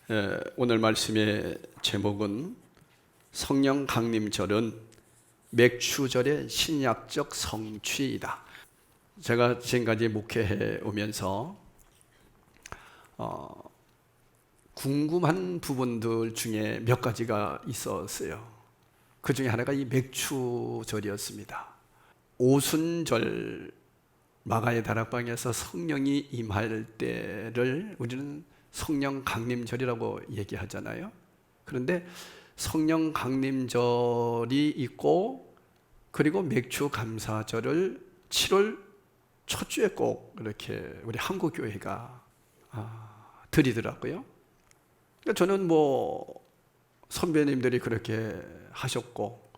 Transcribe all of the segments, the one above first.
오늘 말씀의 제목은 성령 강림절은 맥추절의 신약적 성취이다. 제가 지금까지 목회해 오면서 궁금한 부분들 중에 몇 가지가 있었어요. 그 중에 하나가 이 맥추절이었습니다. 오순절 마가의 다락방에서 성령이 임할 때를 우리는 성령 강림절이라고 얘기하잖아요. 그런데 성령 강림절이 있고 그리고 맥주 감사절을 7월 첫 주에 꼭 이렇게 우리 한국 교회가 드리더라고요. 저는 선배님들이 그렇게 하셨고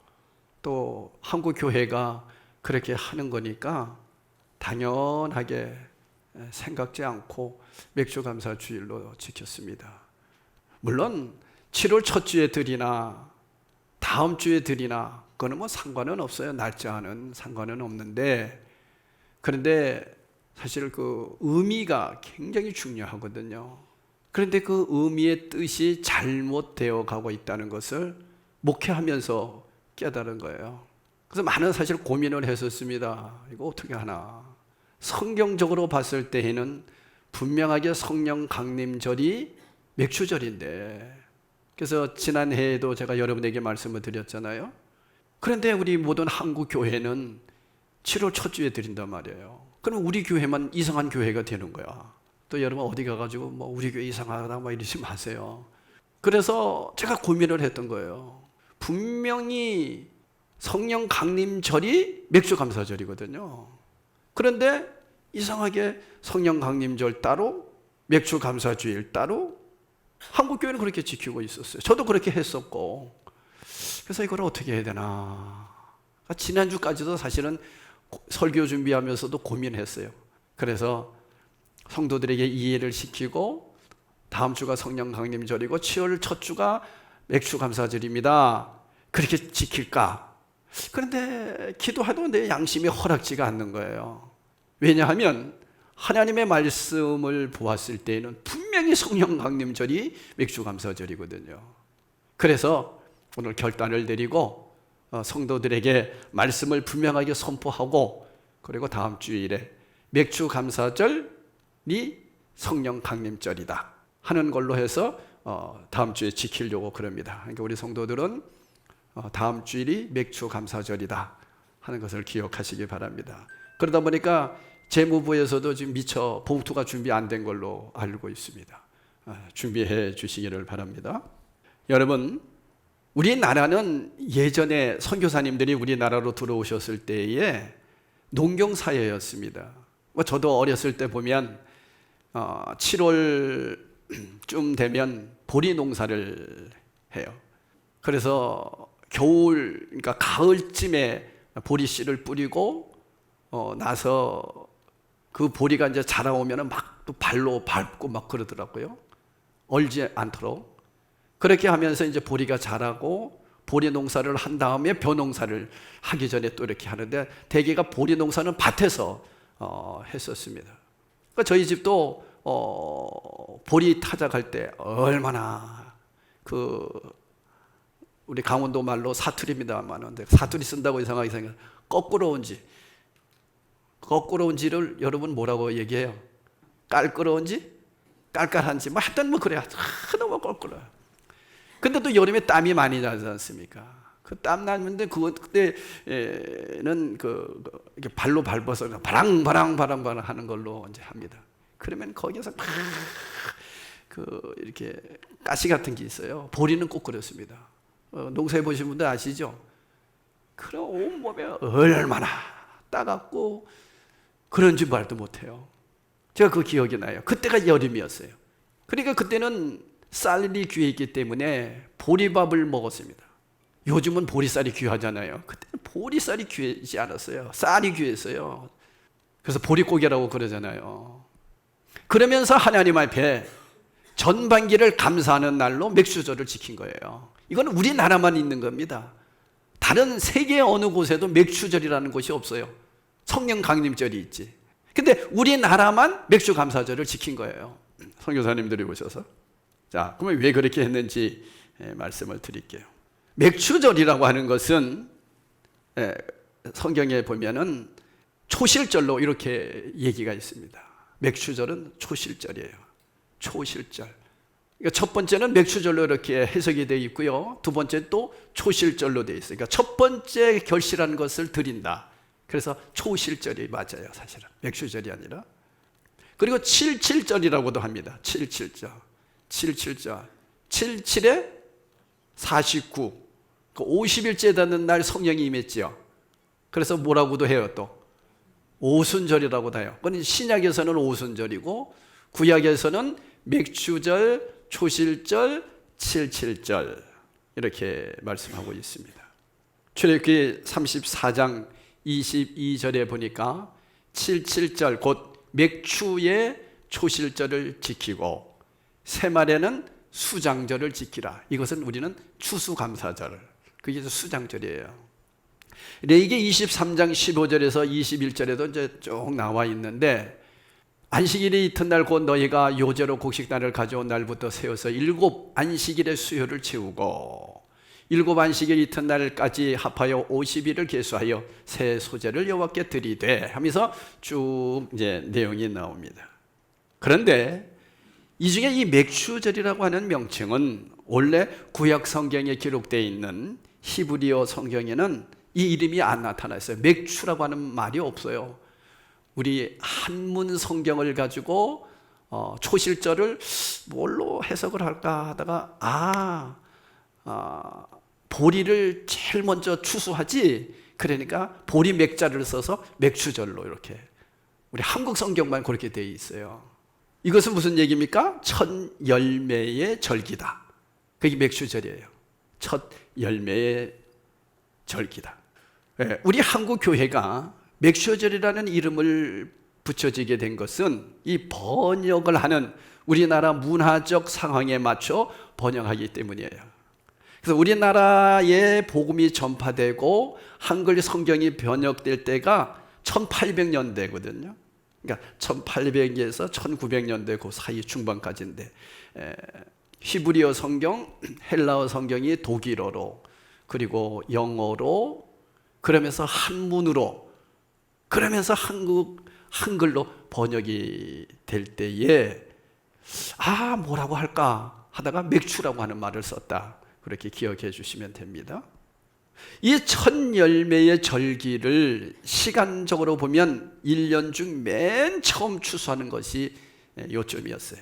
또 한국 교회가 그렇게 하는 거니까 당연하게 생각지 않고 맥주 감사 주일로 지켰습니다. 물론 7월 첫 주에 드리나 다음 주에 드리나 그거는 상관은 없어요. 날짜는 상관은 없는데, 그런데 사실 그 의미가 굉장히 중요하거든요. 그런데 그 의미의 뜻이 잘못되어 가고 있다는 것을 목회하면서 깨달은 거예요. 그래서 많은 사실 고민을 했었습니다. 이거 어떻게 하나. 성경적으로 봤을 때에는 분명하게 성령 강림절이 맥추절인데, 그래서 지난해에도 제가 여러분에게 말씀을 드렸잖아요. 그런데 우리 모든 한국 교회는 7월 첫 주에 드린단 말이에요. 그럼 우리 교회만 이상한 교회가 되는 거야. 또 여러분 어디 가가지고 우리 교회 이상하다 이러지 마세요. 그래서 제가 고민을 했던 거예요. 분명히 성령 강림절이 맥주 감사절이거든요. 그런데 이상하게 성령 강림절 따로, 맥주 감사주일 따로 한국 교회는 그렇게 지키고 있었어요. 저도 그렇게 했었고, 그래서 이걸 어떻게 해야 되나. 지난주까지도 사실은 설교 준비하면서도 고민했어요. 그래서 성도들에게 이해를 시키고 다음 주가 성령 강림절이고 7월 첫 주가 맥주 감사절입니다. 그렇게 지킬까? 그런데 기도해도 내 양심이 허락지가 않는 거예요. 왜냐하면 하나님의 말씀을 보았을 때에는 분명히 성령 강림절이 맥주 감사절이거든요. 그래서 오늘 결단을 내리고 성도들에게 말씀을 분명하게 선포하고, 그리고 다음 주일에 맥주 감사절이 성령 강림절이다 하는 걸로 해서 다음 주에 지키려고 그럽니다. 그러니까 우리 성도들은 다음 주일이 맥주 감사절이다 하는 것을 기억하시기 바랍니다. 그러다 보니까 재무부에서도 지금 미처 봉투가 준비 안 된 걸로 알고 있습니다. 준비해 주시기를 바랍니다. 여러분, 우리나라는 예전에 선교사님들이 우리나라로 들어오셨을 때에 농경사회였습니다. 저도 어렸을 때 보면 7월쯤 되면 보리 농사를 해요. 그래서 그러니까 가을쯤에 보리씨를 뿌리고 나서 그 보리가 이제 자라오면 막 또 발로 밟고 막 그러더라고요. 얼지 않도록. 그렇게 하면서 이제 보리가 자라고 보리 농사를 한 다음에 벼 농사를 하기 전에 또 이렇게 하는데, 대개가 보리 농사는 밭에서 했었습니다. 그러니까 저희 집도 보리 타작할 때 얼마나 우리 강원도 말로 사투리입니다만, 사투리 쓴다고 이상하게 생각. 거꾸로 온지를 여러분 뭐라고 얘기해요? 깔끄러운지? 깔깔한지? 하여튼 그래요. 너무 껄끄러워요. 근데 또 여름에 땀이 많이 나지 않습니까? 그 땀 나는데 그때는 이렇게 발로 밟아서 바랑바랑 하는 걸로 이제 합니다. 그러면 거기에서 이렇게 가시 같은 게 있어요. 보리는 꼭 그렇습니다. 농사해 보신 분들 아시죠? 그럼 온몸에 얼마나 따갑고 그런지 말도 못해요. 제가 그 기억이 나요. 그때가 여름이었어요. 그러니까 그때는 쌀이 귀했기 때문에 보리밥을 먹었습니다. 요즘은 보리쌀이 귀하잖아요. 그때는 보리쌀이 귀하지 않았어요. 쌀이 귀했어요. 그래서 보리고개라고 그러잖아요. 그러면서 하나님 앞에 전반기를 감사하는 날로 맥주절을 지킨 거예요. 이건 우리나라만 있는 겁니다. 다른 세계 어느 곳에도 맥주절이라는 곳이 없어요. 성령 강림절이 있지. 근데 우리나라만 맥주 감사절을 지킨 거예요. 선교사님들이 오셔서. 자, 그러면 왜 그렇게 했는지 말씀을 드릴게요. 맥추절이라고 하는 것은 성경에 보면은 초실절로 이렇게 얘기가 있습니다. 맥추절은 초실절이에요. 초실절. 그러니까 첫 번째는 맥추절로 이렇게 해석이 되어 있고요. 두 번째 또 초실절로 되어 있어요. 그러니까 첫 번째 결실한 것을 드린다. 그래서 초실절이 맞아요, 사실은. 맥추절이 아니라. 그리고 77절이라고도 합니다. 77절. 77절. 77에 49. 그 50일째 되는 날 성령이 임했지요. 그래서 뭐라고도 해요, 또. 오순절이라고도 해요. 그건 신약에서는 오순절이고, 구약에서는 맥추절, 초실절, 77절. 이렇게 말씀하고 있습니다. 출애굽기 34장 22절에 보니까 77절, 곧 맥추의 초실절을 지키고 새말에는 수장절을 지키라. 이것은 우리는 추수감사절, 그게 수장절이에요. 레위기 23장 15절에서 21절에도 이제 쭉 나와 있는데, 안식일의 이튿날 곧 너희가 요제로 곡식단을 가져온 날부터 세워서 7 안식일의 수요를 채우고 7 안식일 이튿날까지 합하여 50일을 계수하여 새 소제를 여호와께 드리되 하면서 쭉 이제 내용이 나옵니다. 그런데 이 중에 이 맥추절이라고 하는 명칭은 원래 구약 성경에 기록되어 있는 히브리어 성경에는 이 이름이 안 나타났어요. 맥추라고 하는 말이 없어요. 우리 한문 성경을 가지고 초실절을 뭘로 해석을 할까 하다가 보리를 제일 먼저 추수하지, 그러니까 보리 맥자를 써서 맥추절로 이렇게, 우리 한국 성경만 그렇게 되어 있어요. 이것은 무슨 얘기입니까? 첫 열매의 절기다. 그게 맥추절이에요. 첫 열매의 절기다. 우리 한국 교회가 맥추절이라는 이름을 붙여지게 된 것은 이 번역을 하는 우리나라 문화적 상황에 맞춰 번역하기 때문이에요. 그래서 우리나라에 복음이 전파되고 한글 성경이 번역될 때가 1800년대거든요. 그러니까 1800에서 1900년대 그 사이 중반까지인데, 히브리어 성경, 헬라어 성경이 독일어로, 그리고 영어로, 그러면서 한문으로, 그러면서 한글로 번역이 될 때에 뭐라고 할까 하다가 맥추라고 하는 말을 썼다. 그렇게 기억해 주시면 됩니다. 이 첫 열매의 절기를 시간적으로 보면 1년 중 맨 처음 추수하는 것이 요점이었어요.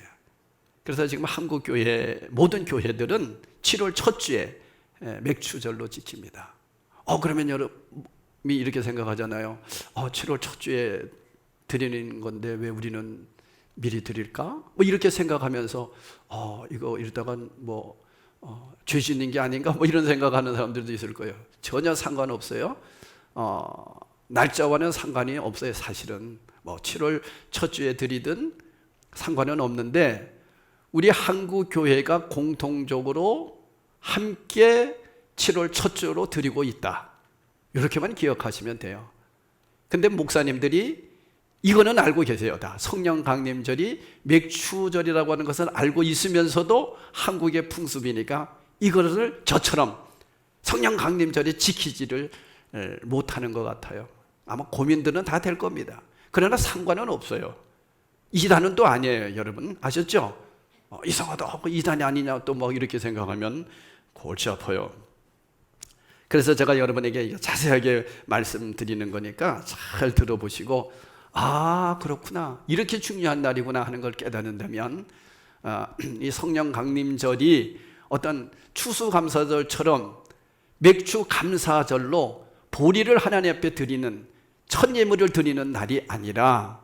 그래서 지금 한국 교회 모든 교회들은 7월 첫 주에 맥추절로 지킵니다. 그러면 여러분이 이렇게 생각하잖아요. 7월 첫 주에 드리는 건데 왜 우리는 미리 드릴까? 이렇게 생각하면서 이거 이러다가 죄 짓는 게 아닌가? 이런 생각하는 사람들도 있을 거예요. 전혀 상관없어요. 날짜와는 상관이 없어요. 사실은 7월 첫 주에 드리든 상관은 없는데, 우리 한국 교회가 공통적으로 함께 7월 첫 주로 드리고 있다. 이렇게만 기억하시면 돼요. 근데 목사님들이 이거는 알고 계세요. 다 성령 강림절이 맥추절이라고 하는 것은 알고 있으면서도 한국의 풍습이니까 이거를 저처럼 성령 강림절에 지키지를 못하는 것 같아요. 아마 고민들은 다 될 겁니다. 그러나 상관은 없어요. 이단은 또 아니에요. 여러분 아셨죠? 이상하다, 이단이 아니냐 또 이렇게 생각하면 골치 아파요. 그래서 제가 여러분에게 자세하게 말씀드리는 거니까 잘 들어보시고, 그렇구나, 이렇게 중요한 날이구나 하는 걸 깨닫는다면, 이 성령 강림절이 어떤 추수감사절처럼 맥추감사절로 보리를 하나님 앞에 드리는 첫 예물을 드리는 날이 아니라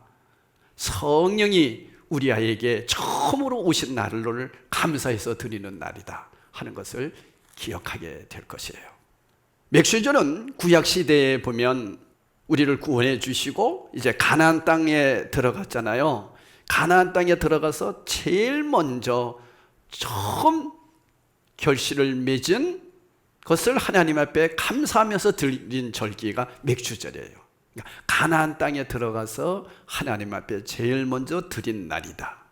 성령이 우리 아이에게 처음으로 오신 날을 감사해서 드리는 날이다 하는 것을 기억하게 될 것이에요. 맥추절은 구약 시대에 보면 우리를 구원해 주시고 이제 가나안 땅에 들어갔잖아요. 가나안 땅에 들어가서 제일 먼저 처음 결실을 맺은 것을 하나님 앞에 감사하면서 드린 절기가 맥추절이에요. 그러니까 가나안 땅에 들어가서 하나님 앞에 제일 먼저 드린 날이다.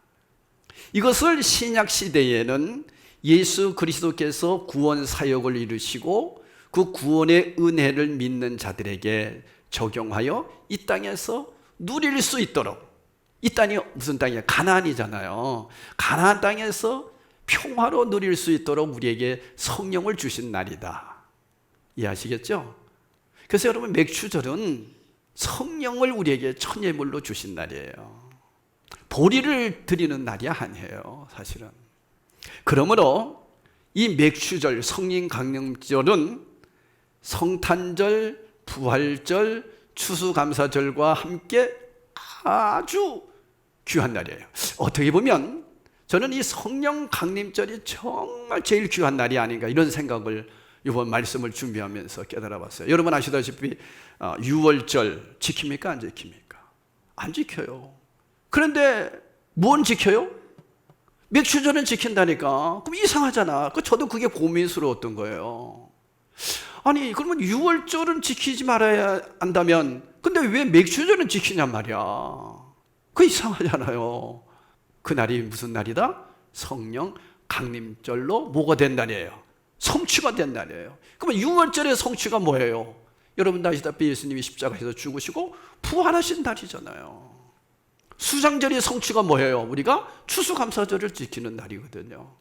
이것을 신약 시대에는 예수 그리스도께서 구원 사역을 이루시고 그 구원의 은혜를 믿는 자들에게 적용하여 이 땅에서 누릴 수 있도록, 이 땅이 무슨 땅이에요? 가나안이잖아요. 가나안 땅에서 평화로 누릴 수 있도록 우리에게 성령을 주신 날이다. 이해하시겠죠? 그래서 여러분, 맥추절은 성령을 우리에게 천예물로 주신 날이에요. 보리를 드리는 날이 아니에요, 사실은. 그러므로 이 맥추절, 성령 강림절은 성탄절, 부활절, 추수감사절과 함께 아주 귀한 날이에요. 어떻게 보면 저는 이 성령 강림절이 정말 제일 귀한 날이 아닌가, 이런 생각을 이번 말씀을 준비하면서 깨달아 봤어요. 여러분 아시다시피 6월절 지킵니까? 안 지킵니까? 안 지켜요. 그런데 뭔 지켜요? 맥추절은 지킨다니까. 그럼 이상하잖아. 저도 그게 고민스러웠던 거예요. 아니, 그러면 6월절은 지키지 말아야 한다면 근데 왜 맥추절은 지키냔 말이야. 그 이상하잖아요. 그날이 무슨 날이다? 성령 강림절로 뭐가 된 날이에요? 성취가 된 날이에요. 그러면 6월절의 성취가 뭐예요? 여러분도 아시다시피 예수님이 십자가에서 죽으시고 부활하신 날이잖아요. 수장절의 성취가 뭐예요? 우리가 추수감사절을 지키는 날이거든요.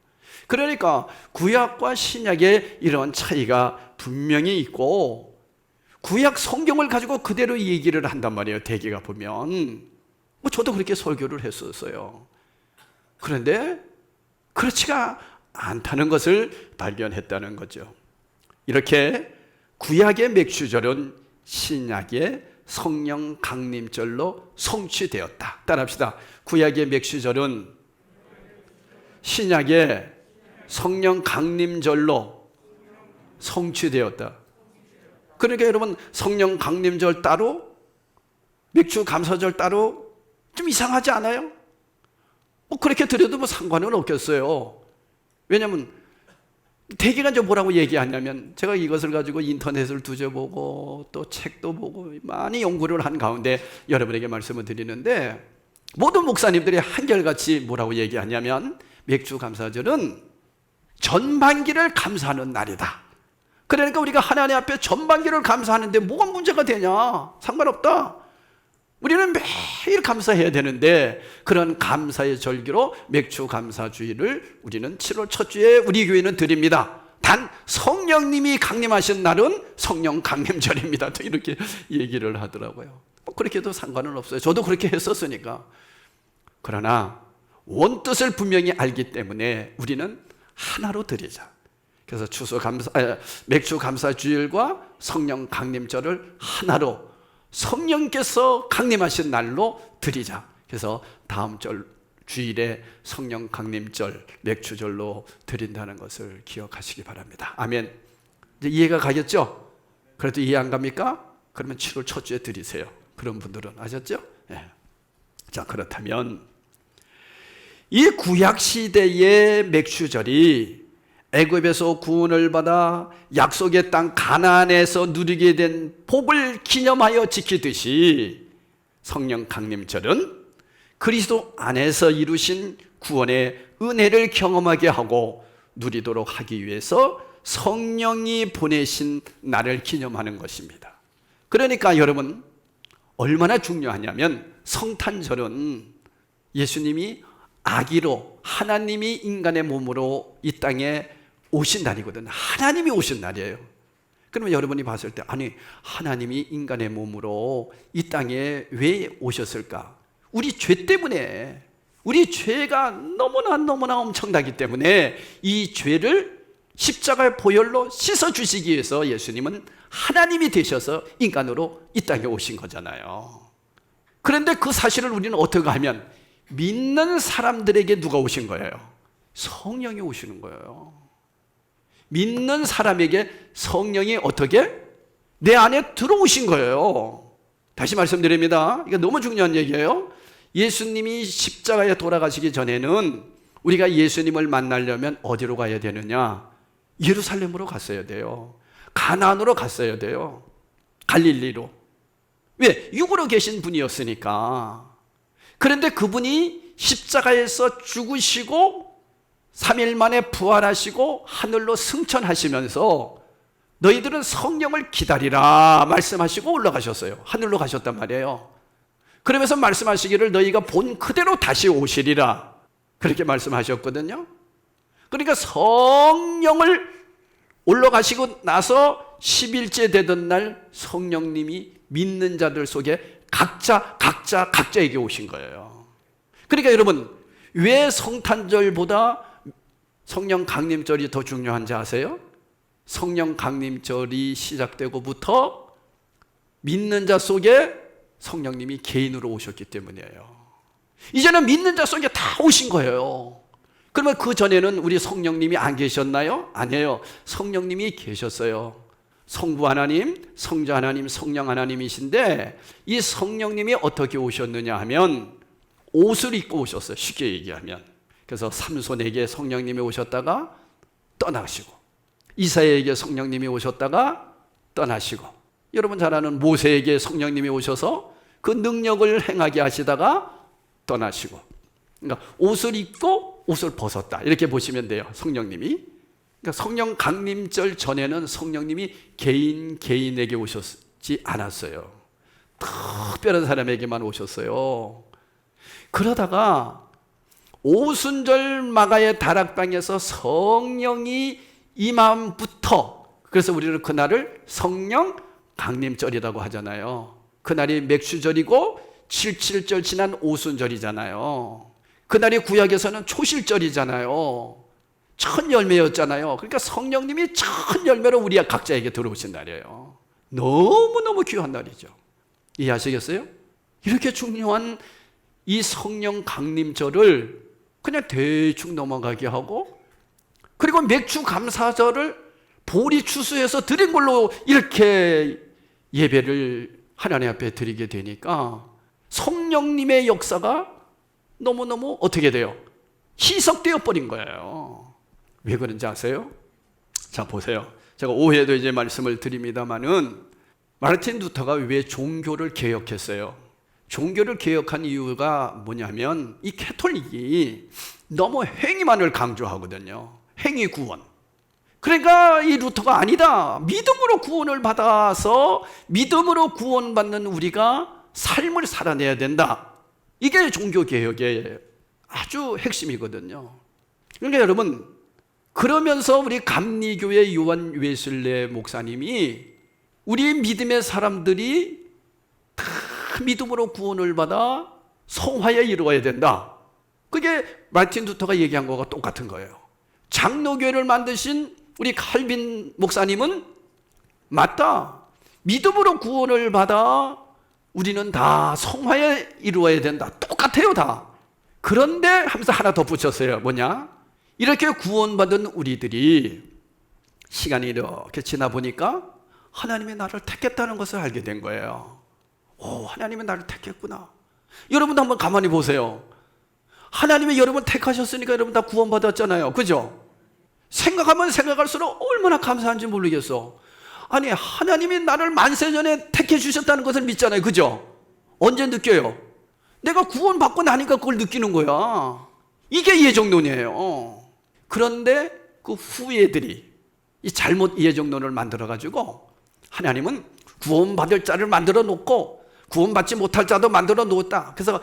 그러니까 구약과 신약의 이런 차이가 분명히 있고, 구약 성경을 가지고 그대로 얘기를 한단 말이에요. 대개가 보면 저도 그렇게 설교를 했었어요. 그런데 그렇지가 않다는 것을 발견했다는 거죠. 이렇게 구약의 맥추절은 신약의 성령 강림절로 성취되었다. 따라합시다. 구약의 맥추절은 신약의 성령 강림절로 성취되었다. 그러니까 여러분, 성령 강림절 따로, 맥주 감사절 따로 좀 이상하지 않아요? 그렇게 드려도 상관은 없겠어요. 왜냐하면 대개가 이제 뭐라고 얘기하냐면, 제가 이것을 가지고 인터넷을 뒤져보고 또 책도 보고 많이 연구를 한 가운데 여러분에게 말씀을 드리는데, 모든 목사님들이 한결같이 뭐라고 얘기하냐면, 맥주 감사절은 전반기를 감사하는 날이다. 그러니까 우리가 하나님 앞에 전반기를 감사하는데 뭐가 문제가 되냐? 상관없다. 우리는 매일 감사해야 되는데, 그런 감사의 절기로 맥주 감사주일을 우리는 7월 첫 주에 우리 교회는 드립니다. 단 성령님이 강림하신 날은 성령 강림절입니다. 또 이렇게 얘기를 하더라고요. 그렇게도 상관은 없어요. 저도 그렇게 했었으니까. 그러나 원뜻을 분명히 알기 때문에 우리는 하나로 드리자. 그래서 맥주 감사주일과 성령 강림절을 하나로, 성령께서 강림하신 날로 드리자. 그래서 다음 주일에 성령 강림절, 맥주절로 드린다는 것을 기억하시기 바랍니다. 아멘. 이제 이해가 가겠죠? 그래도 이해 안 갑니까? 그러면 7월 첫 주에 드리세요. 그런 분들은 아셨죠? 네. 자, 그렇다면 이 구약 시대의 맥주절이 애굽에서 구원을 받아 약속의 땅 가나안에서 누리게 된 복을 기념하여 지키듯이, 성령 강림절은 그리스도 안에서 이루신 구원의 은혜를 경험하게 하고 누리도록 하기 위해서 성령이 보내신 날을 기념하는 것입니다. 그러니까 여러분, 얼마나 중요하냐면, 성탄절은 예수님이 아기로, 하나님이 인간의 몸으로 이 땅에 오신 날이거든요. 하나님이 오신 날이에요. 그러면 여러분이 봤을 때, 아니, 하나님이 인간의 몸으로 이 땅에 왜 오셨을까? 우리 죄 때문에, 우리 죄가 너무나 엄청나기 때문에 이 죄를 십자가의 보혈로 씻어주시기 위해서 예수님은 하나님이 되셔서 인간으로 이 땅에 오신 거잖아요. 그런데 그 사실을 우리는 어떻게 하면, 믿는 사람들에게 누가 오신 거예요? 성령이 오시는 거예요. 믿는 사람에게 성령이 어떻게? 내 안에 들어오신 거예요. 다시 말씀드립니다. 이게 너무 중요한 얘기예요. 예수님이 십자가에 돌아가시기 전에는 우리가 예수님을 만나려면 어디로 가야 되느냐? 예루살렘으로 갔어야 돼요. 가나안으로 갔어야 돼요. 갈릴리로. 왜? 육으로 계신 분이었으니까. 그런데 그분이 십자가에서 죽으시고 3일 만에 부활하시고 하늘로 승천하시면서 너희들은 성령을 기다리라 말씀하시고 올라가셨어요. 하늘로 가셨단 말이에요. 그러면서 말씀하시기를 너희가 본 그대로 다시 오시리라 그렇게 말씀하셨거든요. 그러니까 성령을 올라가시고 나서 10일째 되던 날 성령님이 믿는 자들 속에 각자에게 오신 거예요. 그러니까 여러분, 왜 성탄절보다 성령 강림절이 더 중요한지 아세요? 성령 강림절이 시작되고부터 믿는 자 속에 성령님이 개인으로 오셨기 때문이에요. 이제는 믿는 자 속에 다 오신 거예요. 그러면 그 전에는 우리 성령님이 안 계셨나요? 아니에요. 성령님이 계셨어요. 성부 하나님, 성자 하나님, 성령 하나님이신데 이 성령님이 어떻게 오셨느냐 하면 옷을 입고 오셨어요. 쉽게 얘기하면. 그래서 삼손에게 성령님이 오셨다가 떠나시고, 이사야에게 성령님이 오셨다가 떠나시고, 여러분 잘 아는 모세에게 성령님이 오셔서 그 능력을 행하게 하시다가 떠나시고, 그러니까 옷을 입고 옷을 벗었다 이렇게 보시면 돼요. 성령님이. 그러니까 성령 강림절 전에는 성령님이 개인에게 오셨지 않았어요. 특별한 사람에게만 오셨어요. 그러다가 오순절 마가의 다락방에서 성령이 임함부터, 그래서 우리는 그날을 성령 강림절이라고 하잖아요. 그날이 맥주절이고 77절 지난 오순절이잖아요. 그날이 구약에서는 초실절이잖아요. 첫 열매였잖아요. 그러니까 성령님이 첫 열매로 우리 각자에게 들어오신 날이에요. 너무너무 귀한 날이죠. 이해하시겠어요? 이렇게 중요한 이 성령 강림절을 그냥 대충 넘어가게 하고, 그리고 맥주 감사절을 보리 추수해서 드린 걸로 이렇게 예배를 하나님 앞에 드리게 되니까 성령님의 역사가 너무너무 어떻게 돼요? 희석되어 버린 거예요. 왜 그런지 아세요? 자, 보세요. 제가 오해도 이제 말씀을 드립니다만은 마르틴 루터가 왜 종교를 개혁했어요? 종교를 개혁한 이유가 뭐냐면 이 캐톨릭이 너무 행위만을 강조하거든요. 행위 구원. 그러니까 이 루터가 아니다. 믿음으로 구원을 받아서 믿음으로 구원받는 우리가 삶을 살아내야 된다. 이게 종교개혁의 아주 핵심이거든요. 그러니까 여러분, 그러면서 우리 감리교회 요한 웨슬레 목사님이 우리 믿음의 사람들이 다 믿음으로 구원을 받아 성화에 이루어야 된다. 그게 마틴 루터가 얘기한 거가 똑같은 거예요. 장로교회를 만드신 우리 칼빈 목사님은 맞다. 믿음으로 구원을 받아 우리는 다 성화에 이루어야 된다. 똑같아요, 다. 그런데 하면서 하나 더 붙였어요. 뭐냐? 이렇게 구원받은 우리들이 시간이 이렇게 지나 보니까 하나님이 나를 택했다는 것을 알게 된 거예요. 오, 하나님이 나를 택했구나. 여러분도 한번 가만히 보세요. 하나님이 여러분 택하셨으니까 여러분 다 구원받았잖아요. 그죠? 생각하면 생각할수록 얼마나 감사한지 모르겠어. 아니, 하나님이 나를 만세전에 택해 주셨다는 것을 믿잖아요. 그죠? 언제 느껴요? 내가 구원받고 나니까 그걸 느끼는 거야. 이게 예정론이에요. 그런데 그 후예들이 이 잘못 예정론을 만들어가지고 하나님은 구원받을 자를 만들어 놓고 구원받지 못할 자도 만들어 놓았다. 그래서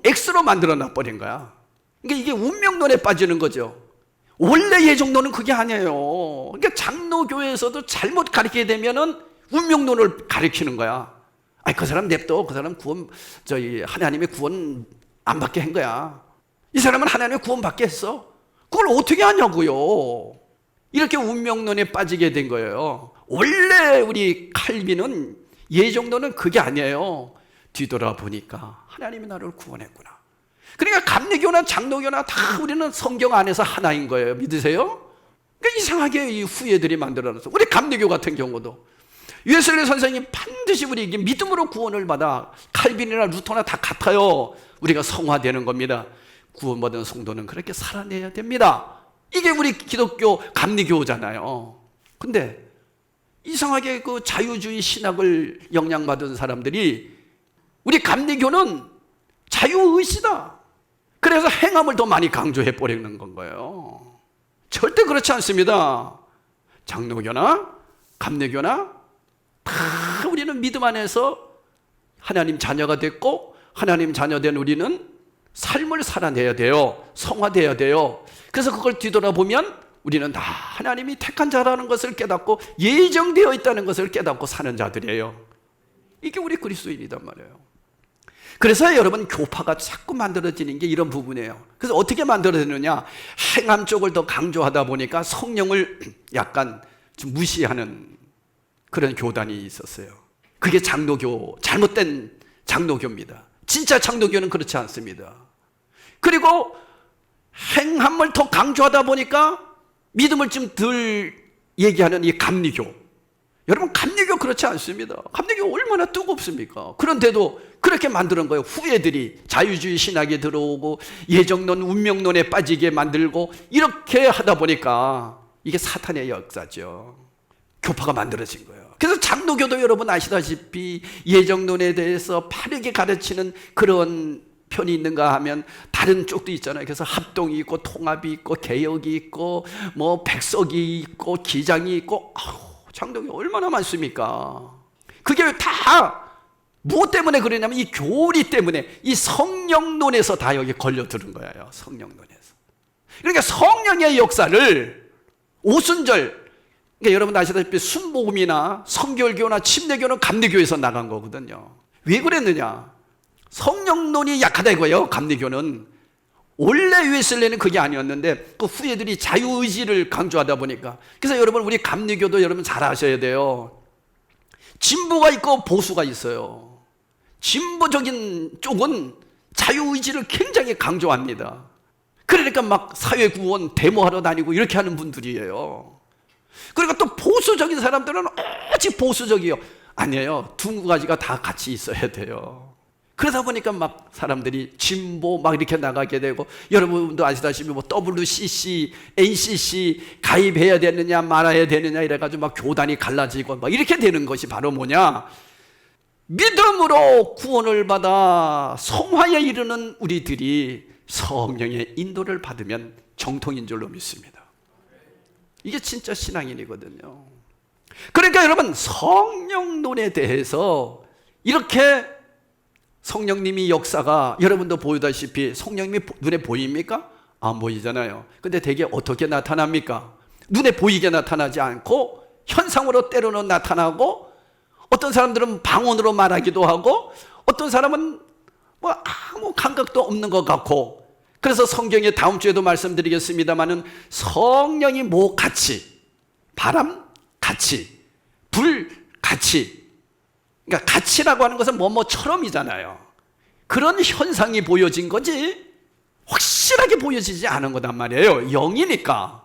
X로 만들어 놔버린 거야. 그러니까 이게 운명론에 빠지는 거죠. 원래 예정론은 그게 아니에요. 그러니까 장로교회에서도 잘못 가르치게 되면은 운명론을 가르치는 거야. 아니, 그 사람 냅둬. 그 사람 하나님의 구원 안 받게 한 거야. 이 사람은 하나님의 구원 받게 했어. 그걸 어떻게 하냐고요. 이렇게 운명론에 빠지게 된 거예요. 원래 우리 칼빈은 예정론은 그게 아니에요. 뒤돌아보니까 하나님이 나를 구원했구나. 그러니까 감리교나 장로교나 다 우리는 성경 안에서 하나인 거예요. 믿으세요? 그러니까 이상하게 이 후예들이 만들어놨어. 우리 감리교 같은 경우도 웨슬리 선생님 반드시 우리에게 믿음으로 구원을 받아. 칼빈이나 루터나 다 같아요. 우리가 성화되는 겁니다. 구원받은 성도는 그렇게 살아내야 됩니다. 이게 우리 기독교 감리교잖아요. 근데 이상하게 그 자유주의 신학을 영향받은 사람들이 우리 감리교는 자유의시다. 그래서 행함을 더 많이 강조해 버리는 건 거예요. 절대 그렇지 않습니다. 장로교나 감리교나 다 우리는 믿음 안에서 하나님 자녀가 됐고, 하나님 자녀된 우리는 삶을 살아내야 돼요. 성화되어야 돼요. 그래서 그걸 뒤돌아보면 우리는 다 하나님이 택한 자라는 것을 깨닫고 예정되어 있다는 것을 깨닫고 사는 자들이에요. 이게 우리 그리스도인이단 말이에요. 그래서 여러분, 교파가 자꾸 만들어지는 게 이런 부분이에요. 그래서 어떻게 만들어지느냐, 행함 쪽을 더 강조하다 보니까 성령을 약간 좀 무시하는 그런 교단이 있었어요. 그게 장로교, 잘못된 장로교입니다. 진짜 장로교는 그렇지 않습니다. 그리고 행함을 더 강조하다 보니까 믿음을 좀 덜 얘기하는 이 감리교. 여러분, 감리교 그렇지 않습니다. 감리교 얼마나 뜨겁습니까? 그런데도 그렇게 만드는 거예요. 후예들이 자유주의 신학에 들어오고 예정론, 운명론에 빠지게 만들고, 이렇게 하다 보니까 이게 사탄의 역사죠. 교파가 만들어진 거예요. 그래서 장로교도 여러분 아시다시피 예정론에 대해서 바르게 가르치는 그런 편이 있는가 하면 다른 쪽도 있잖아요. 그래서 합동이 있고 통합이 있고 개혁이 있고 뭐 백석이 있고 기장이 있고, 장로교 얼마나 많습니까? 그게 다 무엇 때문에 그러냐면 이 교리 때문에, 이 성령론에서 다 여기 걸려드는 거예요. 성령론에서. 그러니까 성령의 역사를 오순절, 그러니까 여러분 아시다시피 순복음이나 성결교나 침례교는 감리교에서 나간 거거든요. 왜 그랬느냐? 성령론이 약하다 이거예요. 감리교는 원래 웨슬레는 그게 아니었는데 그 후예들이 자유의지를 강조하다 보니까. 그래서 여러분, 우리 감리교도 여러분 잘 아셔야 돼요. 진보가 있고 보수가 있어요. 진보적인 쪽은 자유의지를 굉장히 강조합니다. 그러니까 막 사회구원 데모하러 다니고 이렇게 하는 분들이에요. 그러니까 또 보수적인 사람들은 오직 보수적이요. 아니에요. 두 가지가 다 같이 있어야 돼요. 그러다 보니까 막 사람들이 진보 막 이렇게 나가게 되고, 여러분도 아시다시피 뭐 WCC, NCC 가입해야 되느냐 말아야 되느냐 이래가지고 막 교단이 갈라지고 막 이렇게 되는 것이 바로 뭐냐? 믿음으로 구원을 받아 성화에 이르는 우리들이 성령의 인도를 받으면 정통인 줄로 믿습니다. 이게 진짜 신앙인이거든요. 그러니까 여러분, 성령론에 대해서 이렇게 성령님이 역사가, 여러분도 보다시피 성령님이 눈에 보입니까? 안 보이잖아요. 근데 대개 어떻게 나타납니까? 눈에 보이게 나타나지 않고 현상으로 때로는 나타나고, 어떤 사람들은 방언으로 말하기도 하고, 어떤 사람은 뭐 아무 감각도 없는 것 같고. 그래서 성경에 다음 주에도 말씀드리겠습니다마는 성령이 뭐 같이, 바람 같이, 불 같이, 그러니까 같이라고 하는 것은 뭐뭐처럼이잖아요. 그런 현상이 보여진 거지 확실하게 보여지지 않은 거단 말이에요. 영이니까.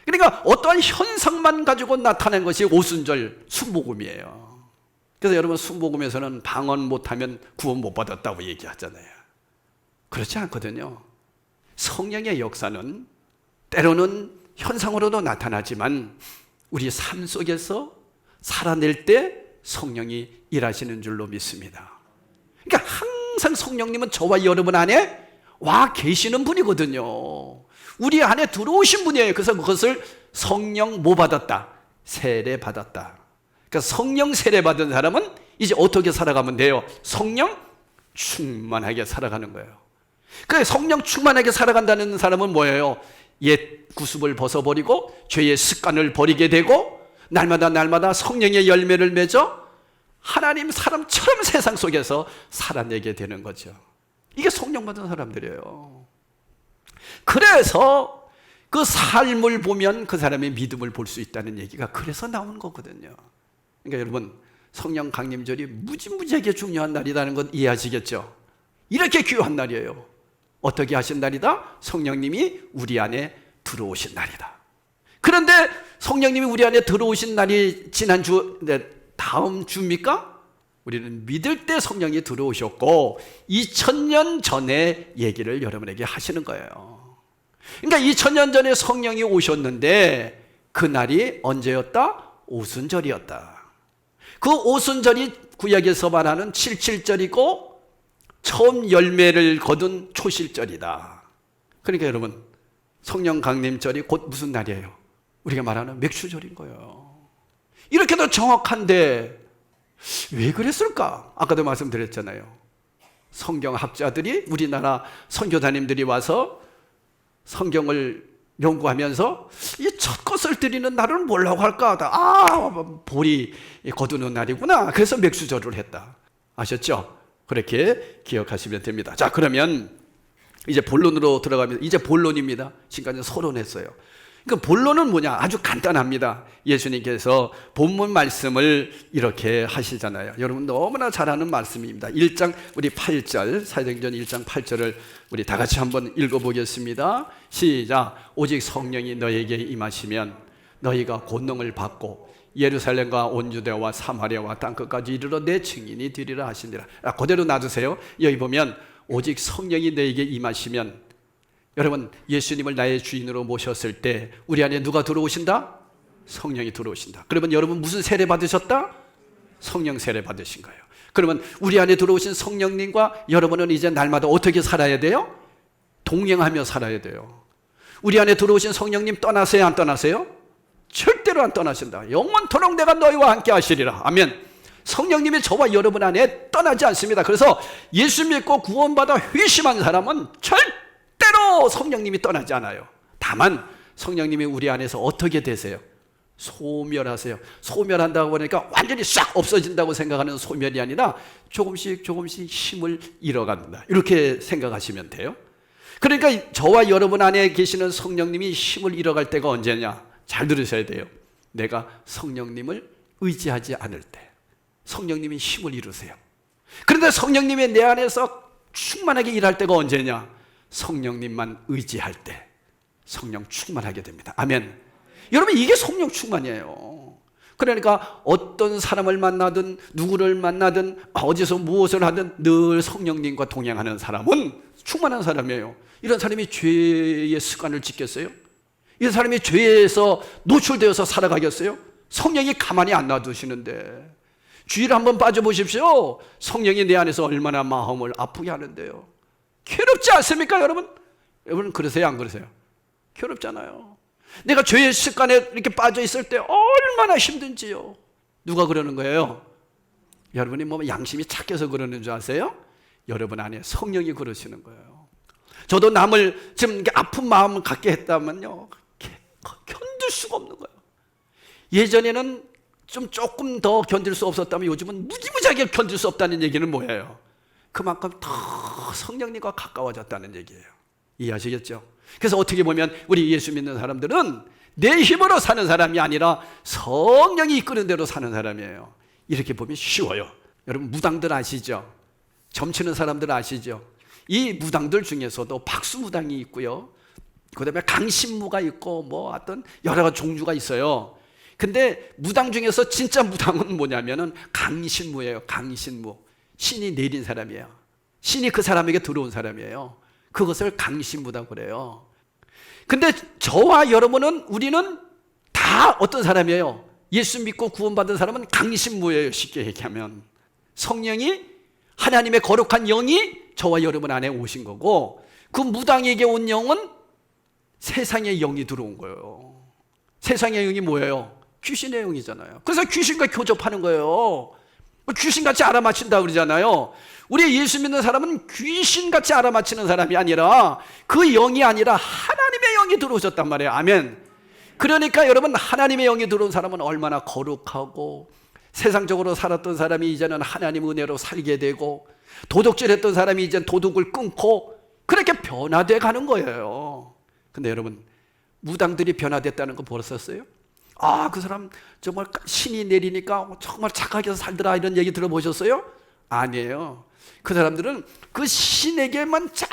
그러니까 어떠한 현상만 가지고 나타낸 것이 오순절 순복음이에요. 그래서 여러분, 순복음에서는 방언 못하면 구원 못 받았다고 얘기하잖아요. 그렇지 않거든요. 성령의 역사는 때로는 현상으로도 나타나지만 우리 삶 속에서 살아낼 때 성령이 일하시는 줄로 믿습니다. 그러니까 항상 성령님은 저와 여러분 안에 와 계시는 분이거든요. 우리 안에 들어오신 분이에요. 그래서 그것을 성령 뭐 받았다? 세례 받았다. 그러니까 성령 세례 받은 사람은 이제 어떻게 살아가면 돼요? 성령 충만하게 살아가는 거예요. 그 성령 충만하게 살아간다는 사람은 뭐예요? 옛 구습을 벗어버리고 죄의 습관을 버리게 되고, 날마다 성령의 열매를 맺어 하나님 사람처럼 세상 속에서 살아내게 되는 거죠. 이게 성령 받은 사람들이에요. 그래서 그 삶을 보면 그 사람의 믿음을 볼 수 있다는 얘기가 그래서 나온 거거든요. 그러니까 여러분, 성령 강림절이 무지무지하게 중요한 날이라는 건 이해하시겠죠? 이렇게 귀한 날이에요. 어떻게 하신 날이다? 성령님이 우리 안에 들어오신 날이다. 그런데 성령님이 우리 안에 들어오신 날이 지난주, 다음 주입니까? 우리는 믿을 때 성령이 들어오셨고 2000년 전에 얘기를 여러분에게 하시는 거예요. 그러니까 2000년 전에 성령이 오셨는데 그 날이 언제였다? 오순절이었다. 그 오순절이 구약에서 말하는 77절이고 처음 열매를 거둔 초실절이다. 그러니까 여러분, 성령 강림절이 곧 무슨 날이에요? 우리가 말하는 맥주절인 거예요. 이렇게도 정확한데 왜 그랬을까? 아까도 말씀드렸잖아요. 성경학자들이, 우리나라 선교사님들이 와서 성경을 연구하면서 이 첫 것을 드리는 날은 뭐라고 할까 하다, 보리 거두는 날이구나. 그래서 맥주절을 했다. 아셨죠? 그렇게 기억하시면 됩니다. 자, 그러면 이제 본론으로 들어가면, 이제 본론입니다. 지금까지 서론했어요. 그러니까 본론은 뭐냐? 아주 간단합니다. 예수님께서 본문 말씀을 이렇게 하시잖아요. 여러분 너무나 잘 아는 말씀입니다. 1장 우리 8절, 사도행전 1장 8절을 우리 다 같이 한번 읽어보겠습니다. 시작. 오직 성령이 너에게 임하시면 너희가 권능을 받고 예루살렘과 온 유대와 사마리아와 땅끝까지 이르러 내 증인이 되리라 하시니라. 그대로 놔두세요. 여기 보면 오직 성령이 너에게 임하시면, 여러분 예수님을 나의 주인으로 모셨을 때 우리 안에 누가 들어오신다? 성령이 들어오신다. 그러면 여러분 무슨 세례 받으셨다? 성령 세례 받으신 거예요. 그러면 우리 안에 들어오신 성령님과 여러분은 이제 날마다 어떻게 살아야 돼요? 동행하며 살아야 돼요. 우리 안에 들어오신 성령님 떠나세요, 안 떠나세요? 절대로 안 떠나신다. 영원토록 내가 너희와 함께 하시리라. 아멘. 성령님이 저와 여러분 안에 떠나지 않습니다. 그래서 예수 믿고 구원받아 회심한 사람은 절대로 성령님이 떠나지 않아요. 다만 성령님이 우리 안에서 어떻게 되세요? 소멸하세요. 소멸한다고 하니까 완전히 싹 없어진다고 생각하는 소멸이 아니라 조금씩 힘을 잃어간다, 이렇게 생각하시면 돼요. 그러니까 저와 여러분 안에 계시는 성령님이 힘을 잃어갈 때가 언제냐? 잘 들으셔야 돼요. 내가 성령님을 의지하지 않을 때 성령님이 힘을 잃으세요. 그런데 성령님이 내 안에서 충만하게 일할 때가 언제냐? 성령님만 의지할 때 성령 충만하게 됩니다. 아멘. 여러분 이게 성령 충만이에요. 그러니까 어떤 사람을 만나든 누구를 만나든 어디서 무엇을 하든 늘 성령님과 동행하는 사람은 충만한 사람이에요. 이런 사람이 죄의 습관을 짓겠어요? 이런 사람이 죄에서 노출되어서 살아가겠어요? 성령이 가만히 안 놔두시는데, 주일 한번 빠져보십시오. 성령이 내 안에서 얼마나 마음을 아프게 하는데요. 괴롭지 않습니까 여러분? 여러분 그러세요, 안 그러세요? 괴롭잖아요. 내가 죄의 습관에 이렇게 빠져 있을 때 얼마나 힘든지요. 누가 그러는 거예요? 여러분이 뭐 양심이 착해서 그러는 줄 아세요? 여러분 안에 성령이 그러시는 거예요. 저도 남을 좀 아픈 마음을 갖게 했다면요, 견딜 수가 없는 거예요. 예전에는 조금 더 견딜 수 없었다면 요즘은 무지무지하게 견딜 수 없다는 얘기는 뭐예요? 그만큼 더 성령님과 가까워졌다는 얘기예요. 이해하시겠죠? 그래서 어떻게 보면 우리 예수 믿는 사람들은 내 힘으로 사는 사람이 아니라 성령이 이끄는 대로 사는 사람이에요. 이렇게 보면 쉬워요. 여러분 무당들 아시죠? 점치는 사람들 아시죠? 이 무당들 중에서도 박수무당이 있고요, 그 다음에 강신무가 있고 뭐 어떤 여러 가지 종류가 있어요. 근데 무당 중에서 진짜 무당은 뭐냐면은 강신무예요. 강신무. 신이 내린 사람이에요. 신이 그 사람에게 들어온 사람이에요. 그것을 강신무라고 그래요. 근데 저와 여러분은, 우리는 다 어떤 사람이에요? 예수 믿고 구원받은 사람은 강신무예요. 쉽게 얘기하면 성령이, 하나님의 거룩한 영이 저와 여러분 안에 오신 거고, 그 무당에게 온 영은 세상의 영이 들어온 거예요. 세상의 영이 뭐예요? 귀신의 영이잖아요. 그래서 귀신과 교접하는 거예요. 귀신같이 알아맞힌다 그러잖아요. 우리 예수 믿는 사람은 귀신같이 알아맞히는 사람이 아니라 그 영이 아니라 하나님의 영이 들어오셨단 말이에요. 아멘. 그러니까 여러분 하나님의 영이 들어온 사람은 얼마나 거룩하고, 세상적으로 살았던 사람이 이제는 하나님 은혜로 살게 되고, 도둑질했던 사람이 이제 도둑을 끊고 그렇게 변화돼 가는 거예요. 근데 여러분 무당들이 변화됐다는 거 보셨어요? 그 사람 정말 신이 내리니까 정말 착하게 살더라, 이런 얘기 들어보셨어요? 아니에요. 그 사람들은 그 신에게만 잘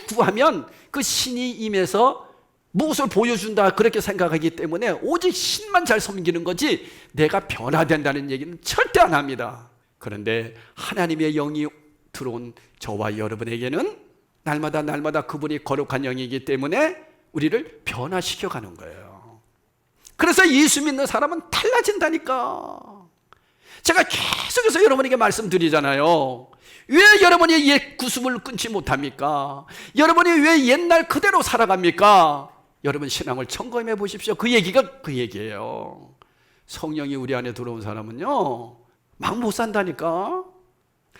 구하면 그 신이 임해서 무엇을 보여준다 그렇게 생각하기 때문에 오직 신만 잘 섬기는 거지 내가 변화된다는 얘기는 절대 안 합니다. 그런데 하나님의 영이 들어온 저와 여러분에게는 날마다 그분이 거룩한 영이기 때문에 우리를 변화시켜가는 거예요. 그래서 예수 믿는 사람은 달라진다니까. 제가 계속해서 여러분에게 말씀드리잖아요. 왜 여러분이 옛 구습을 끊지 못합니까? 여러분이 왜 옛날 그대로 살아갑니까? 여러분 신앙을 점검해 보십시오. 그 얘기가 그 얘기예요. 성령이 우리 안에 들어온 사람은요, 막 못 산다니까.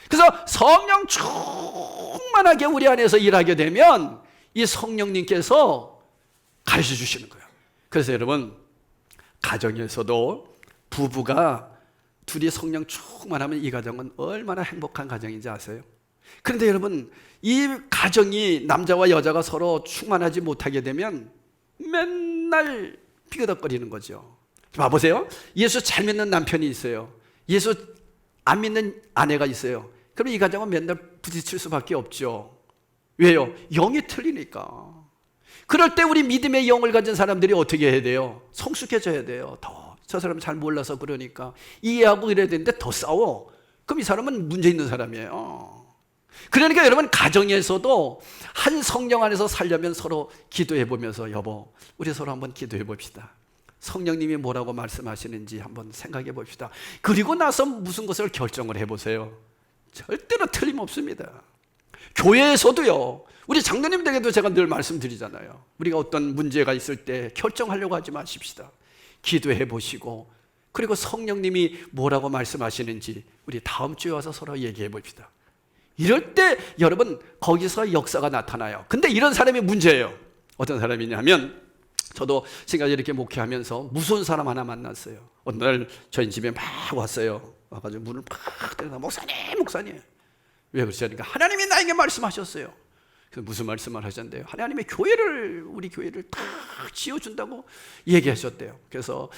그래서 성령 충만하게 우리 안에서 일하게 되면 이 성령님께서 가르쳐 주시는 거예요. 그래서 여러분, 가정에서도 부부가 둘이 성령 충만하면 이 가정은 얼마나 행복한 가정인지 아세요? 그런데 여러분, 이 가정이 남자와 여자가 서로 충만하지 못하게 되면 맨날 비거덕거리는 거죠. 봐보세요. 예수 잘 믿는 남편이 있어요. 예수 안 믿는 아내가 있어요. 그럼 이 가정은 맨날 부딪힐 수밖에 없죠. 왜요? 영이 틀리니까. 그럴 때 우리 믿음의 영을 가진 사람들이 어떻게 해야 돼요? 성숙해져야 돼요. 더 저 사람 잘 몰라서 그러니까 이해하고 이래야 되는데 더 싸워. 그럼 이 사람은 문제 있는 사람이에요. 그러니까 여러분, 가정에서도 한 성령 안에서 살려면 서로 기도해 보면서, 여보, 우리 서로 한번 기도해 봅시다. 성령님이 뭐라고 말씀하시는지 한번 생각해 봅시다. 그리고 나서 무슨 것을 결정을 해보세요. 절대로 틀림없습니다. 교회에서도요, 우리 장로님들에게도 제가 늘 말씀드리잖아요. 우리가 어떤 문제가 있을 때 결정하려고 하지 마십시다. 기도해 보시고, 그리고 성령님이 뭐라고 말씀하시는지 우리 다음 주에 와서 서로 얘기해 봅시다. 이럴 때 여러분, 거기서 역사가 나타나요. 근데 이런 사람이 문제예요. 어떤 사람이냐면, 저도 지금까지 이렇게 목회하면서 무서운 사람 하나 만났어요. 어느 날 저희 집에 막 왔어요. 와가지고 문을 팍 때려서, 목사님 왜 그러시니까, 하나님이 나에게 말씀하셨어요. 그래서 무슨 말씀을 하셨는데요? 하나님의 교회를, 우리 교회를 다 지어준다고 얘기하셨대요. 그래서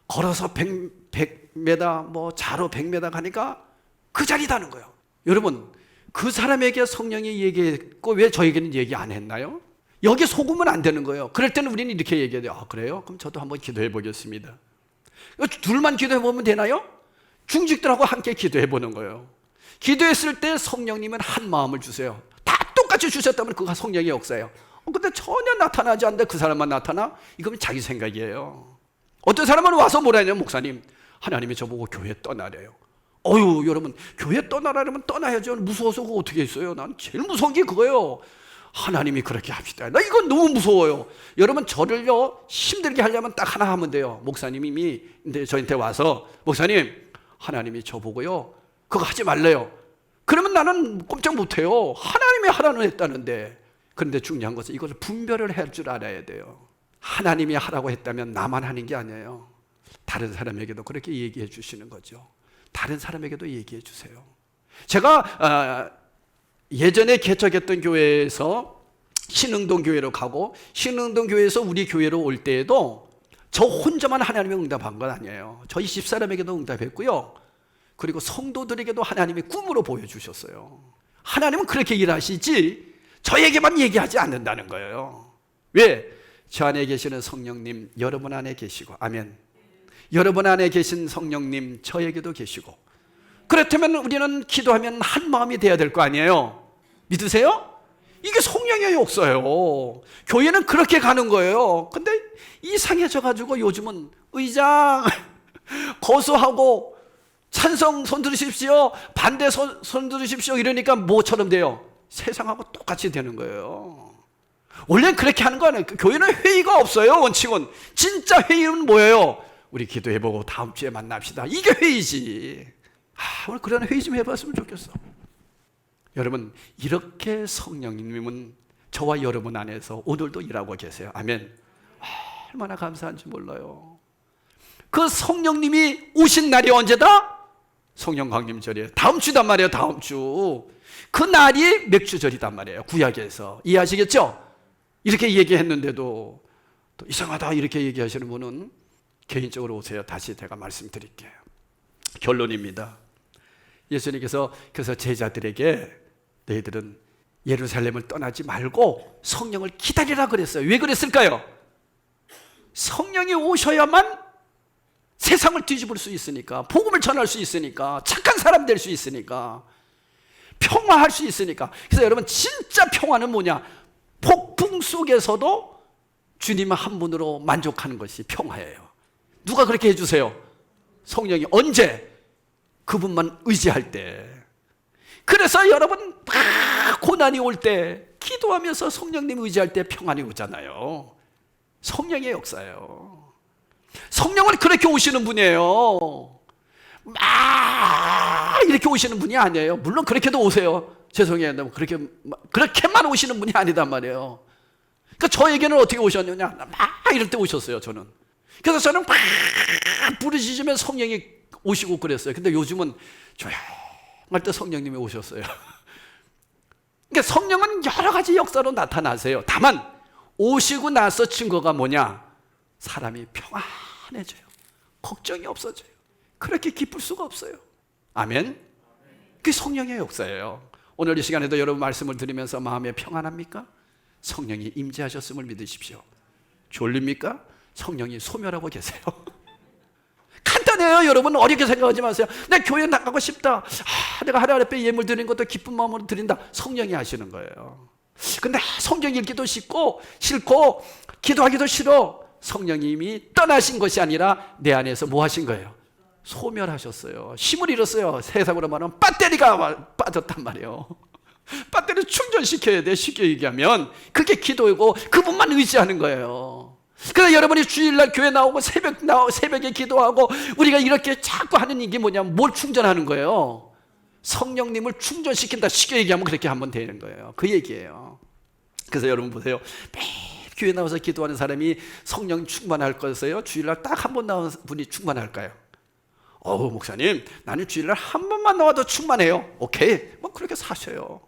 걸어서 100m, 뭐 자로 100m 가니까 그 자리다는 거예요. 여러분, 그 사람에게 성령이 얘기했고 왜 저에게는 얘기 안 했나요? 여기 속으면 안 되는 거예요. 그럴 때는 우리는 이렇게 얘기해야 돼요. 아, 그래요? 그럼 저도 한번 기도해 보겠습니다. 둘만 기도해 보면 되나요? 중직들하고 함께 기도해 보는 거예요. 기도했을 때 성령님은 한 마음을 주세요. 다 똑같이 주셨다면 그가 성령의 역사예요. 근데 전혀 나타나지 않는데 그 사람만 나타나? 이건 자기 생각이에요. 어떤 사람은 와서 뭐라 하냐면, 목사님, 하나님이 저보고 교회 떠나래요. 여러분, 교회 떠나라면 떠나야죠. 무서워서 그거 어떻게 했어요? 난 제일 무서운 게 그거예요. 하나님이 그렇게 합시다. 나 이건 너무 무서워요. 여러분, 저를요 힘들게 하려면 딱 하나 하면 돼요. 목사님이 저한테 와서, 목사님, 하나님이 저보고요 그거 하지 말래요. 그러면 나는 꼼짝 못해요. 하나님이 하라고 했다는데. 그런데 중요한 것은 이것을 분별을 할 줄 알아야 돼요. 하나님이 하라고 했다면 나만 하는 게 아니에요. 다른 사람에게도 그렇게 얘기해 주시는 거죠. 다른 사람에게도 얘기해 주세요. 제가 예전에 개척했던 교회에서 신흥동 교회로 가고, 신흥동 교회에서 우리 교회로 올 때에도 저 혼자만 하나님의 응답한 건 아니에요. 저희 집사람에게도 응답했고요. 그리고 성도들에게도 하나님이 꿈으로 보여주셨어요. 하나님은 그렇게 일하시지 저에게만 얘기하지 않는다는 거예요. 왜? 저 안에 계시는 성령님 여러분 안에 계시고, 아멘. 여러분 안에 계신 성령님 저에게도 계시고, 그렇다면 우리는 기도하면 한 마음이 돼야 될 거 아니에요. 믿으세요? 이게 성령의 역사예요. 교회는 그렇게 가는 거예요. 근데 이상해져 가지고 요즘은 의장 거수하고 찬성 손 들으십시오, 반대 손 들으십시오 이러니까 뭐처럼 돼요? 세상하고 똑같이 되는 거예요. 원래는 그렇게 하는 거 아니에요. 교회는 회의가 없어요. 원칙은. 진짜 회의는 뭐예요? 우리 기도해보고 다음 주에 만납시다. 이게 회의지. 오늘 그런 회의 좀 해봤으면 좋겠어. 여러분, 이렇게 성령님은 저와 여러분 안에서 오늘도 일하고 계세요. 아멘. 얼마나 감사한지 몰라요. 그 성령님이 오신 날이 언제다? 성령 강림절이에요. 다음 주단 말이에요. 다음 주. 그 날이 맥주절이단 말이에요. 구약에서. 이해하시겠죠? 이렇게 얘기했는데도 또 이상하다 이렇게 얘기하시는 분은 개인적으로 오세요. 다시 제가 말씀드릴게요. 결론입니다. 예수님께서 그래서 제자들에게 너희들은 예루살렘을 떠나지 말고 성령을 기다리라 그랬어요. 왜 그랬을까요? 성령이 오셔야만 세상을 뒤집을 수 있으니까, 복음을 전할 수 있으니까, 착한 사람 될 수 있으니까, 평화할 수 있으니까. 그래서 여러분, 진짜 평화는 뭐냐? 폭풍 속에서도 주님 한 분으로 만족하는 것이 평화예요. 누가 그렇게 해주세요? 성령이. 언제? 그분만 의지할 때, 그래서 여러분 고난이 올 때 기도하면서 성령님 의지할 때 평안이 오잖아요. 성령의 역사예요. 성령은 그렇게 오시는 분이에요. 막 이렇게 오시는 분이 아니에요. 물론 그렇게도 오세요. 죄송해요. 그렇게만 오시는 분이 아니단 말이에요. 그러니까 저에게는 어떻게 오셨느냐, 막 이럴 때 오셨어요. 저는. 그래서 저는 막 부르짖으면 성령이 오시고 그랬어요. 근데 요즘은 조용할 때 성령님이 오셨어요. 그러니까 성령은 여러 가지 역사로 나타나세요. 다만 오시고 나서 증거가 뭐냐? 사람이 평안해져요. 걱정이 없어져요. 그렇게 기쁠 수가 없어요. 아멘. 그게 성령의 역사예요. 오늘 이 시간에도 여러분 말씀을 들으면서 마음에 평안합니까? 성령이 임재하셨음을 믿으십시오. 졸립니까? 성령이 소멸하고 계세요. 간단해요. 여러분 어렵게 생각하지 마세요. 내 교회 나가고 싶다. 내가 하나님 예물 드리는 것도 기쁜 마음으로 드린다. 성령이 하시는 거예요. 근데 성경 읽기도 싫고 기도하기도 싫어. 성령님이 떠나신 것이 아니라 내 안에서 뭐 하신 거예요? 소멸하셨어요. 힘을 잃었어요. 세상으로 말하면 배터리가 빠졌단 말이에요. 배터리 충전시켜야 돼. 쉽게 얘기하면 그게 기도이고 그분만 의지하는 거예요. 그래서 여러분이 주일날 교회 나오고 새벽에 기도하고 우리가 이렇게 자꾸 하는 이게 뭐냐면 뭘 충전하는 거예요? 성령님을 충전시킨다. 쉽게 얘기하면 그렇게 한번 되는 거예요. 그 얘기예요. 그래서 여러분 보세요. 매일 교회 나와서 기도하는 사람이 성령 충만할 것이에요? 주일날 딱 한 번 나온 분이 충만할까요? 목사님, 나는 주일날 한 번만 나와도 충만해요. 오케이, 뭐 그렇게 사셔요.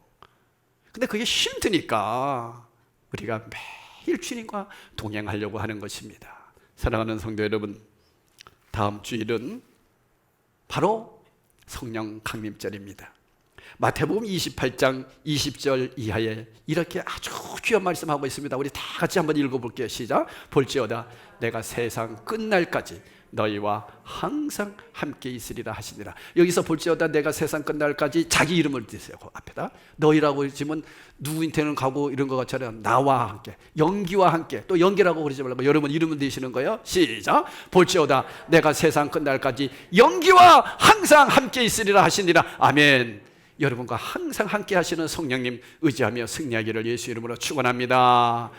근데 그게 힘드니까 우리가 매일 주님과 동행하려고 하는 것입니다. 사랑하는 성도 여러분, 다음 주일은 바로 성령 강림절입니다. 마태복음 28장 20절 이하에 이렇게 아주 귀한 말씀하고 있습니다. 우리 다 같이 한번 읽어볼게요. 시작. 볼지어다 내가 세상 끝날까지 너희와 항상 함께 있으리라 하시니라. 여기서 볼지어다 내가 세상 끝날까지 자기 이름을 드세요. 그 앞에다 너희라고 했지만 누구한테는 가고 이런 것 같잖아요. 나와 함께, 연기와 함께. 또 연기라고 그러지 말고 여러분 이름을 드시는 거예요. 시작. 볼지어다 내가 세상 끝날까지 연기와 항상 함께 있으리라 하시니라. 아멘. 여러분과 항상 함께 하시는 성령님 의지하며 승리하기를 예수 이름으로 축원합니다.